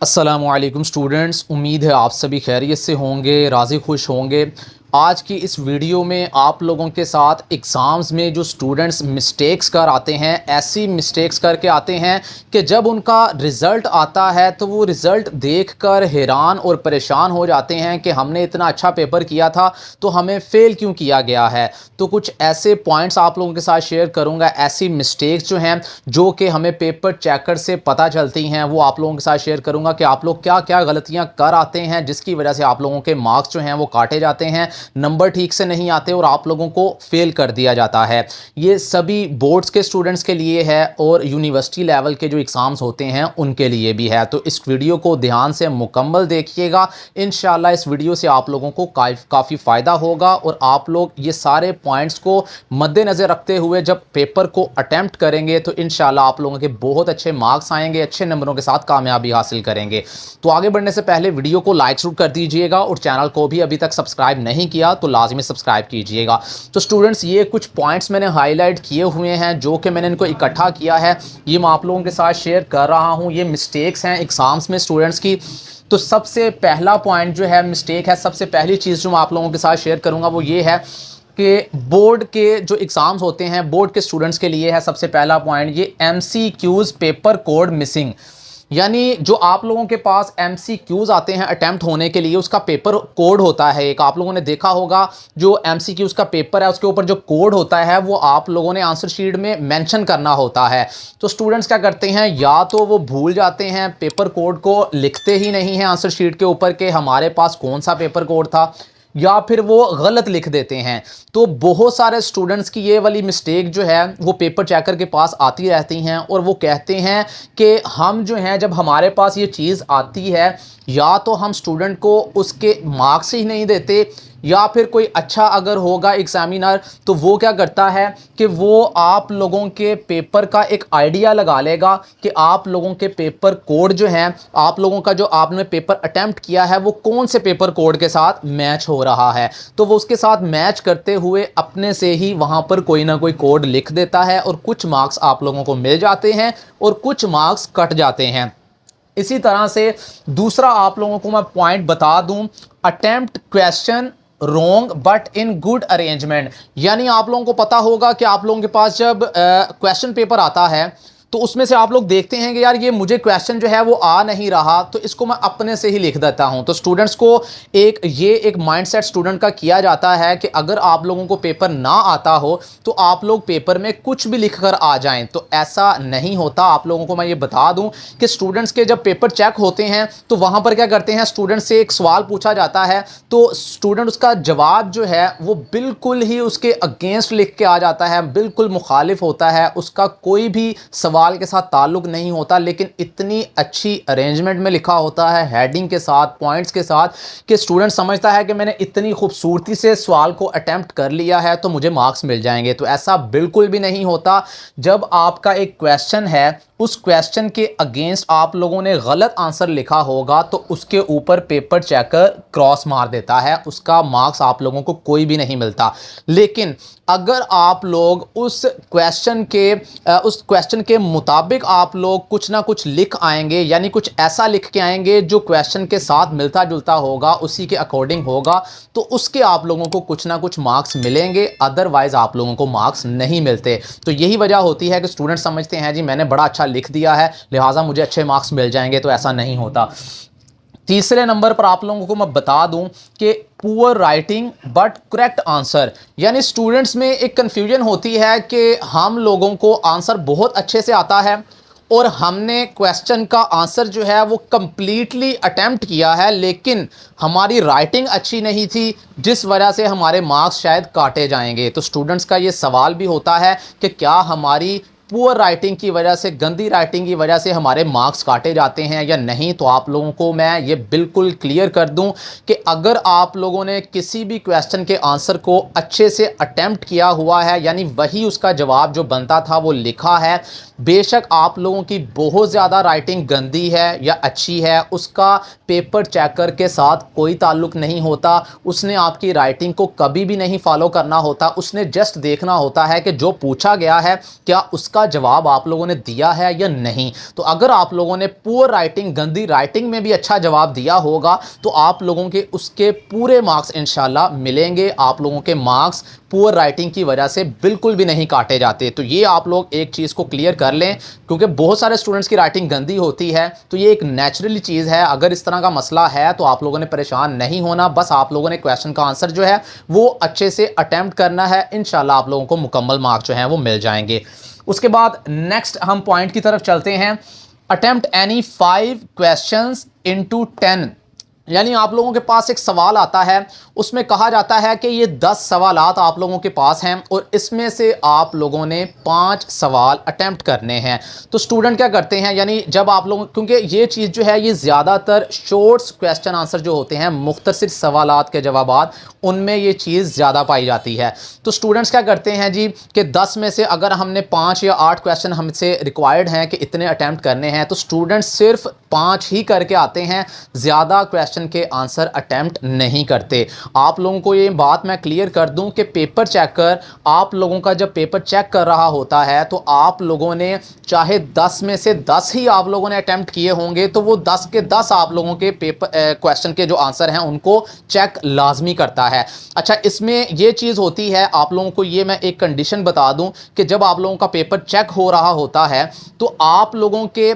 अस्सलामुअलैकुम स्टूडेंट्स, उम्मीद है आप सभी खैरियत से होंगे, राज़ी खुश होंगे। आज की इस वीडियो में आप लोगों के साथ एग्ज़ाम्स में जो स्टूडेंट्स मिस्टेक्स कर आते हैं, ऐसी मिस्टेक्स करके आते हैं कि जब उनका रिज़ल्ट आता है तो वो रिज़ल्ट देखकर हैरान और परेशान हो जाते हैं कि हमने इतना अच्छा पेपर किया था तो हमें फ़ेल क्यों किया गया है। तो कुछ ऐसे पॉइंट्स आप लोगों के साथ शेयर करूँगा, ऐसी मिस्टेक्स जो हैं जो कि हमें पेपर चेकर से पता चलती हैं, वो आप लोगों के साथ शेयर करूँगा कि आप लोग क्या क्या गलतियाँ कर आते हैं जिसकी वजह से आप लोगों के मार्क्स जो हैं वो काटे जाते हैं, नंबर ठीक से नहीं आते और आप लोगों को फेल कर दिया जाता है। ये सभी बोर्ड्स के स्टूडेंट्स के लिए है और यूनिवर्सिटी लेवल के जो एग्ज़ाम्स होते हैं उनके लिए भी है। तो इस वीडियो को ध्यान से मुकम्मल देखिएगा, इंशाल्लाह इस वीडियो से आप लोगों को काफ़ी फ़ायदा होगा और आप लोग ये सारे पॉइंट्स को मद्देनज़र रखते हुए जब पेपर को अटेम्प्ट करेंगे तो इंशाल्लाह आप लोगों के बहुत अच्छे मार्क्स आएंगे, अच्छे नंबरों के साथ कामयाबी हासिल करेंगे। तो आगे बढ़ने से पहले वीडियो को लाइक ज़रूर कर दीजिएगा और चैनल को भी अभी तक सब्सक्राइब नहीं किया तो लाजमी सब्सक्राइब कीजिएगा। तो स्टूडेंट्स, ये कुछ पॉइंट्स मैंने हाईलाइट किए हुए हैं जो कि मैंने इनको इकट्ठा किया है, ये मैं आप लोगों के साथ शेयर कर रहा हूँ। ये मिस्टेक्स हैं एग्ज़ाम्स में स्टूडेंट्स की। तो सबसे पहला पॉइंट जो है मिस्टेक है, सबसे पहली चीज़ जो मैं आप लोगों के साथ शेयर करूँगा वो ये है कि बोर्ड के जो एग्ज़ाम्स होते हैं बोर्ड के स्टूडेंट्स के लिए है सबसे पहला पॉइंट ये MCQs पेपर कोड मिसिंग। यानी जो आप लोगों के पास MCQs आते हैं अटैम्प्ट होने के लिए, उसका पेपर कोड होता है एक, आप लोगों ने देखा होगा जो MCQs का पेपर है उसके ऊपर जो कोड होता है वो आप लोगों ने आंसर शीट में मेंशन करना होता है। तो स्टूडेंट्स क्या करते हैं, या तो वो भूल जाते हैं, पेपर कोड को लिखते ही नहीं हैं आंसर शीट के ऊपर कि हमारे पास कौन सा पेपर कोड था, या फिर वो गलत लिख देते हैं। तो बहुत सारे स्टूडेंट्स की ये वाली मिस्टेक जो है वो पेपर चेकर के पास आती रहती हैं और वो कहते हैं कि हम जो हैं जब हमारे पास ये चीज़ आती है या तो हम स्टूडेंट को उसके मार्क्स ही नहीं देते, या फिर कोई अच्छा अगर होगा एग्जामिनर तो वो क्या करता है कि वो आप लोगों के पेपर का एक आइडिया लगा लेगा कि आप लोगों के पेपर कोड जो हैं, आप लोगों का जो आपने पेपर अटेम्प्ट किया है वो कौन से पेपर कोड के साथ मैच हो रहा है। तो वो उसके साथ मैच करते हुए अपने से ही वहाँ पर कोई ना कोई कोड लिख देता है और कुछ मार्क्स आप लोगों को मिल जाते हैं और कुछ मार्क्स कट जाते हैं। इसी तरह से दूसरा आप लोगों को मैं पॉइंट बता दूं, attempt question wrong but in good arrangement. यानी आप लोगों को पता होगा कि आप लोगों के पास जब क्वेश्चन पेपर आता है तो उसमें से आप लोग देखते हैं कि यार ये मुझे क्वेश्चन जो है वो आ नहीं रहा, तो इसको मैं अपने से ही लिख देता हूं। तो स्टूडेंट्स को एक माइंडसेट स्टूडेंट का किया जाता है कि अगर आप लोगों को पेपर ना आता हो तो आप लोग पेपर में कुछ भी लिख कर आ जाएं। तो ऐसा नहीं होता। आप लोगों को मैं ये बता दूं कि स्टूडेंट्स के जब पेपर चेक होते हैं तो वहां पर क्या करते हैं, स्टूडेंट से एक सवाल पूछा जाता है तो स्टूडेंट उसका जवाब जो है वो बिल्कुल ही उसके अगेंस्ट लिख के आ जाता है, बिल्कुल मुखालिफ होता है, उसका कोई भी सवाल के साथ ताल्लुक नहीं होता, लेकिन इतनी अच्छी अरेंजमेंट में लिखा होता है हेडिंग के साथ, पॉइंट्स के साथ, कि स्टूडेंट समझता है कि मैंने इतनी खूबसूरती से सवाल को अटेम्प्ट कर लिया है तो मुझे मार्क्स मिल जाएंगे। तो ऐसा बिल्कुल भी नहीं होता। जब आपका एक क्वेश्चन है उस क्वेश्चन के अगेंस्ट आप लोगों ने गलत आंसर लिखा होगा तो उसके ऊपर पेपर चेकर क्रॉस मार देता है, उसका मार्क्स आप लोगों को कोई भी नहीं मिलता। लेकिन अगर आप लोग उस क्वेश्चन के मुताबिक आप लोग कुछ ना कुछ लिख आएंगे, यानी कुछ ऐसा लिख के आएंगे जो क्वेश्चन के साथ मिलता जुलता होगा, उसी के अकॉर्डिंग होगा, तो उसके आप लोगों को कुछ ना कुछ मार्क्स मिलेंगे, अदरवाइज आप लोगों को मार्क्स नहीं मिलते। तो यही वजह होती है कि स्टूडेंट समझते हैं जी मैंने बड़ा अच्छा लिख दिया है लिहाजा मुझे अच्छे मार्क्स मिल जाएंगे, तो ऐसा नहीं होता। तीसरे नंबर पर आप लोगों को मैं बता दूं कि poor writing but correct answer. यानी स्टूडेंट्स में एक कन्फ्यूजन होती है कि हम लोगों को आंसर बहुत अच्छे से आता है और हमने क्वेश्चन का आंसर जो है वो कंप्लीटली अटेम्प्ट किया है, लेकिन हमारी राइटिंग अच्छी नहीं थी जिस वजह से हमारे मार्क्स शायद काटे जाएंगे। तो स्टूडेंट्स का ये सवाल भी होता है कि क्या हमारी पुअर राइटिंग की वजह से, गंदी राइटिंग की वजह से हमारे मार्क्स काटे जाते हैं या नहीं। तो आप लोगों को मैं ये बिल्कुल क्लियर कर दूं कि अगर आप लोगों ने किसी भी क्वेश्चन के आंसर को अच्छे से अटेम्प्ट किया हुआ है, यानी वही उसका जवाब जो बनता था वो लिखा है, बेशक आप लोगों की बहुत ज़्यादा राइटिंग गंदी है या अच्छी है, उसका पेपर चेकर के साथ कोई ताल्लुक नहीं होता। उसने आपकी राइटिंग को कभी भी नहीं फॉलो करना होता, उसने जस्ट देखना होता है कि जो पूछा गया है क्या उसका का जवाब आप लोगों ने दिया है या नहीं। तो अगर आप लोगों ने पुअर राइटिंग, गंदी राइटिंग में भी अच्छा जवाब दिया होगा तो आप लोगों के उसके पूरे मार्क्स इंशाल्लाह मिलेंगे। आप लोगों के मार्क्स पुअर राइटिंग की वजह से बिल्कुल भी नहीं काटे जाते। तो ये आप लोग एक चीज़ को क्लियर कर लें, क्योंकि बहुत सारे स्टूडेंट्स की राइटिंग गंदी होती है। तो ये एक नेचुरली चीज़ है। अगर इस तरह का मसला है तो आप लोगों ने परेशान नहीं होना, बस आप लोगों ने क्वेश्चन का आंसर जो है वो अच्छे से अटेम्प्ट करना है। इंशाल्लाह आप लोगों को मुकम्मल मार्क्स जो हैं वो मिल जाएंगे। उसके बाद नेक्स्ट हम पॉइंट की तरफ चलते हैं। अटेम्प्ट एनी 5 क्वेश्चंस इनटू 10, यानी आप लोगों के पास एक सवाल आता है, उसमें कहा जाता है कि ये 10 सवालात आप लोगों के पास हैं और इसमें से आप लोगों ने 5 सवाल अटेम्प्ट करने हैं। तो स्टूडेंट क्या करते हैं, यानी जब आप लोग, क्योंकि ये चीज़ जो है ये ज़्यादातर शॉर्ट्स क्वेश्चन आंसर जो होते हैं, मुख्तसर सवालात के जवाबात, उनमें ये चीज़ ज़्यादा पाई जाती है। तो स्टूडेंट्स क्या करते हैं जी कि 10 में से अगर हमने 5 या 8 क्वेश्चन हमसे रिक्वायर्ड हैं कि इतने अटेम्प्ट करने हैं, तो स्टूडेंट्स सिर्फ 5 ही करके आते हैं, ज़्यादा क्वेश्चन के आंसर अटेम्प्ट नहीं करते। आप लोगों को ये बात मैं क्लियर कर दूं कि पेपर चेकर आप लोगों का जब पेपर चेक कर रहा होता है तो आप लोगों ने चाहे 10 में से 10 ही आप लोगों ने अटेम्प्ट किए होंगे, तो वो 10 के 10 आप लोगों के पेपर क्वेश्चन के जो आंसर हैं उनको चेक लाजमी करता है। अच्छा, इसमें ये चीज़ होती है, आप लोगों को ये मैं एक कंडीशन बता दूं कि जब आप लोगों का पेपर चेक हो रहा होता है तो आप लोगों के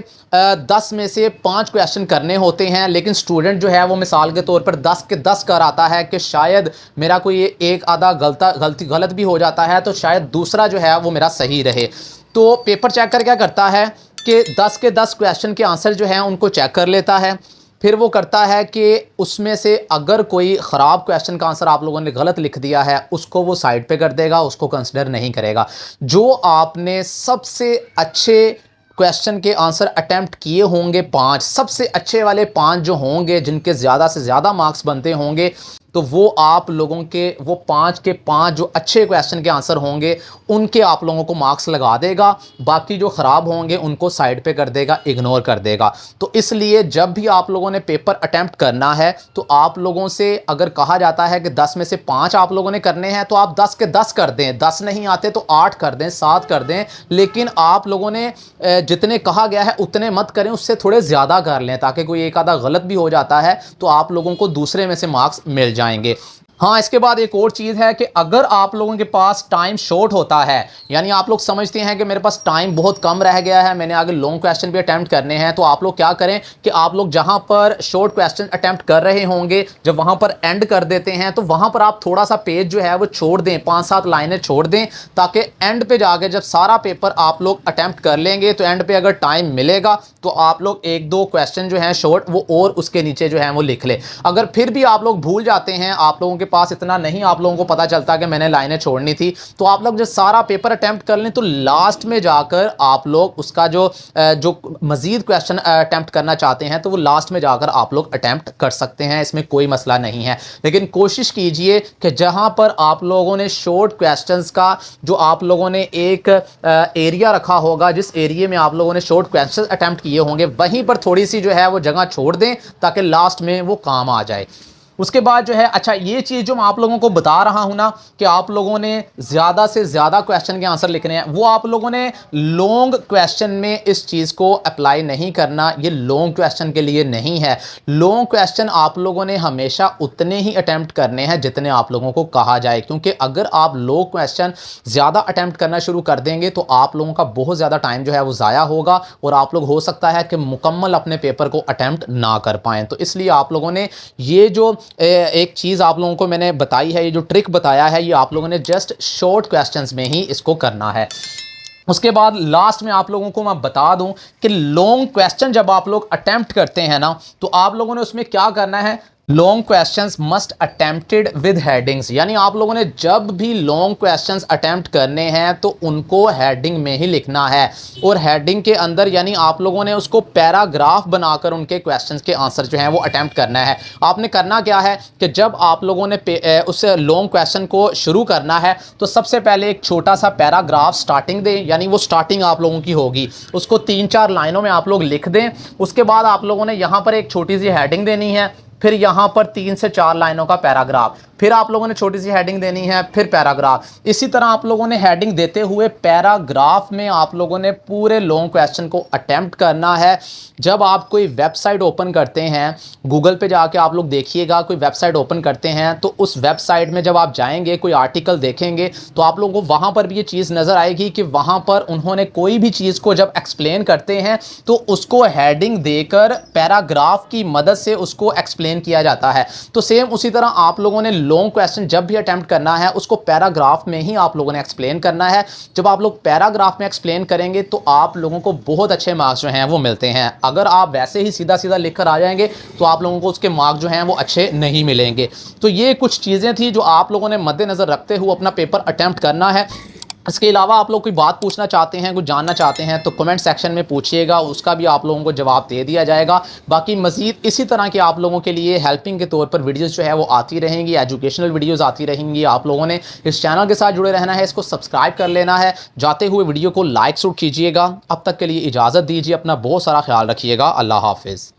10 में से 5 क्वेश्चन करने होते हैं, लेकिन स्टूडेंट जो है वो मिसाल के तौर पर 10 के 10 कर आता है कि शायद मेरा कोई एक आधा गलत भी हो जाता है, तो शायद दूसरा जो है वो मेरा सही रहे। तो पेपर चेकर क्या करता है कि 10 के 10 क्वेश्चन के आंसर जो हैं उनको चेक कर लेता है। फिर वो करता है कि उसमें से अगर कोई ख़राब क्वेश्चन का आंसर आप लोगों ने गलत लिख दिया है उसको वो साइड पे कर देगा, उसको कंसिडर नहीं करेगा। जो आपने सबसे अच्छे क्वेश्चन के आंसर अटेम्प्ट किए होंगे, 5 सबसे अच्छे वाले 5 जो होंगे, जिनके ज़्यादा से ज़्यादा मार्क्स बनते होंगे, तो वो आप लोगों के वो 5 के 5 जो अच्छे क्वेश्चन के आंसर होंगे उनके आप लोगों को मार्क्स लगा देगा। बाकी जो ख़राब होंगे उनको साइड पे कर देगा, इग्नोर कर देगा। तो इसलिए जब भी आप लोगों ने पेपर अटेम्प्ट करना है तो आप लोगों से अगर कहा जाता है कि 10 में से 5 आप लोगों ने करने हैं, तो आप 10 के 10 कर दें। 10 नहीं आते तो 8 कर दें, 7 कर दें, लेकिन आप लोगों ने जितने कहा गया है उतने मत करें, उससे थोड़े ज़्यादा कर लें, ताकि कोई एक आधा गलत भी हो जाता है तो आप लोगों को दूसरे में से मार्क्स मिल जाएंगे। हाँ, इसके बाद एक और चीज़ है कि अगर आप लोगों के पास टाइम शॉर्ट होता है, यानी आप लोग समझते हैं कि मेरे पास टाइम बहुत कम रह गया है, मैंने आगे लॉन्ग क्वेश्चन भी अटेम्प्ट करने हैं, तो आप लोग क्या करें कि आप लोग जहां पर शॉर्ट क्वेश्चन अटेम्प्ट कर रहे होंगे, जब वहां पर एंड कर देते हैं तो वहां पर आप थोड़ा सा पेज जो है वो छोड़ दें, 5-7 लाइनें छोड़ दें, ताकि एंड पे जाके जब सारा पेपर आप लोग अटेम्प्ट कर लेंगे तो एंड पे अगर टाइम मिलेगा तो आप लोग 1-2 क्वेश्चन जो हैं शॉर्ट वो और उसके नीचे जो है वो लिख ले। अगर फिर भी आप लोग भूल जाते हैं, आप लोगों के पास इतना नहीं, आप लोगों को पता चलता कि मैंने लाइनें छोड़नी थी, तो आप लोग जब सारा पेपर अटेम्प्ट कर लें तो लास्ट में जाकर आप लोग उसका जो मजीद क्वेश्चन अटेम्प्ट करना चाहते हैं तो वो लास्ट में जाकर आप लोग अटेम्प्ट कर सकते हैं, इसमें कोई मसला नहीं है। लेकिन कोशिश कीजिए कि जहां पर आप लोगों ने शॉर्ट क्वेश्चंस का जो आप लोगों ने एक एरिया रखा होगा, जिस एरिया में आप लोगों ने शॉर्ट क्वेश्चन अटेम्प्ट किए होंगे, वहीं पर थोड़ी सी जो है वो जगह छोड़ दें ताकि लास्ट में वो काम आ जाए। उसके बाद जो है, अच्छा ये चीज़ जो मैं आप लोगों को बता रहा हूं ना कि आप लोगों ने ज़्यादा से ज़्यादा क्वेश्चन के आंसर लिखने हैं, वो आप लोगों ने लॉन्ग क्वेश्चन में इस चीज़ को अप्लाई नहीं करना। ये लॉन्ग क्वेश्चन के लिए नहीं है। लॉन्ग क्वेश्चन आप लोगों ने हमेशा उतने ही अटैम्प्ट करने हैं जितने आप लोगों को कहा जाए, क्योंकि अगर आप लॉन्ग क्वेश्चन ज़्यादा अटैम्प्ट करना शुरू कर देंगे तो आप लोगों का बहुत ज़्यादा टाइम जो है वो ज़ाया होगा और आप लोग हो सकता है कि मुकम्मल अपने पेपर को अटैम्प्ट ना कर पाएँ। तो इसलिए आप लोगों ने ये जो एक चीज़ आप लोगों को मैंने बताई है, ये जो ट्रिक बताया है, ये आप लोगों ने जस्ट शॉर्ट क्वेश्चंस में ही इसको करना है। उसके बाद लास्ट में आप लोगों को मैं बता दूं कि लॉन्ग क्वेश्चन जब आप लोग अटेम्प्ट करते हैं ना, तो आप लोगों ने उसमें क्या करना है, long questions must attempted with headings, यानी आप लोगों ने जब भी लॉन्ग क्वेश्चंस अटेम्प्ट करने हैं तो उनको हेडिंग में ही लिखना है। और हेडिंग के अंदर यानी आप लोगों ने उसको पैराग्राफ बनाकर उनके क्वेश्चंस के आंसर जो हैं वो अटेम्प्ट करना है। आपने करना क्या है कि जब आप लोगों ने उस लॉन्ग क्वेश्चन को शुरू करना है तो सबसे पहले एक छोटा सा पैराग्राफ स्टार्टिंग दें, यानी वो स्टार्टिंग आप लोगों की होगी, उसको 3-4 लाइनों में आप लोग लिख दें। उसके बाद आप लोगों ने यहाँ पर एक छोटी सी हेडिंग देनी है, फिर यहाँ पर 3 से 4 लाइनों का पैराग्राफ, फिर आप लोगों ने छोटी सी हेडिंग देनी है, फिर पैराग्राफ। इसी तरह आप लोगों ने हेडिंग देते हुए पैराग्राफ में आप लोगों ने पूरे लॉन्ग क्वेश्चन को अटेम्प्ट करना है। जब आप कोई वेबसाइट ओपन करते हैं, गूगल पे जाके आप लोग देखिएगा, कोई वेबसाइट ओपन करते हैं तो उस वेबसाइट में जब आप जाएंगे, कोई आर्टिकल देखेंगे तो आप लोगों को वहाँ पर भी ये चीज़ नज़र आएगी कि वहाँ पर उन्होंने कोई भी चीज़ को जब एक्सप्लेन करते हैं तो उसको हेडिंग देकर पैराग्राफ की मदद से उसको एक्सप्लेन किया जाता है। तो सेम उसी तरह आप लोगों ने लॉन्ग क्वेश्चन जब भी अटेम्प्ट करना है उसको पैराग्राफ में ही आप लोगों ने एक्सप्लेन करना है। जब आप लोग पैराग्राफ में एक्सप्लेन करेंगे तो आप लोगों को बहुत अच्छे मार्क्स जो हैं वो मिलते हैं। अगर आप वैसे ही सीधा सीधा लिखकर आ जाएंगे तो आप लोगों को उसके मार्क्स जो हैं वो अच्छे नहीं मिलेंगे। तो ये कुछ चीज़ें थी जो आप लोगों ने मद्देनज़र रखते हुए अपना पेपर अटेम्प्ट करना है। इसके अलावा आप लोग कोई बात पूछना चाहते हैं, कुछ जानना चाहते हैं तो कमेंट सेक्शन में पूछिएगा, उसका भी आप लोगों को जवाब दे दिया जाएगा। बाकी मज़ीद इसी तरह के आप लोगों के लिए हेल्पिंग के तौर पर वीडियोस जो है वो आती रहेंगी, एजुकेशनल वीडियोस आती रहेंगी। आप लोगों ने इस चैनल के साथ जुड़े रहना है, इसको सब्सक्राइब कर लेना है। जाते हुए वीडियो को लाइक ज़रूर कीजिएगा। अब तक के लिए इजाज़त दीजिए, अपना बहुत सारा ख्याल रखिएगा। अल्लाह हाफिज़।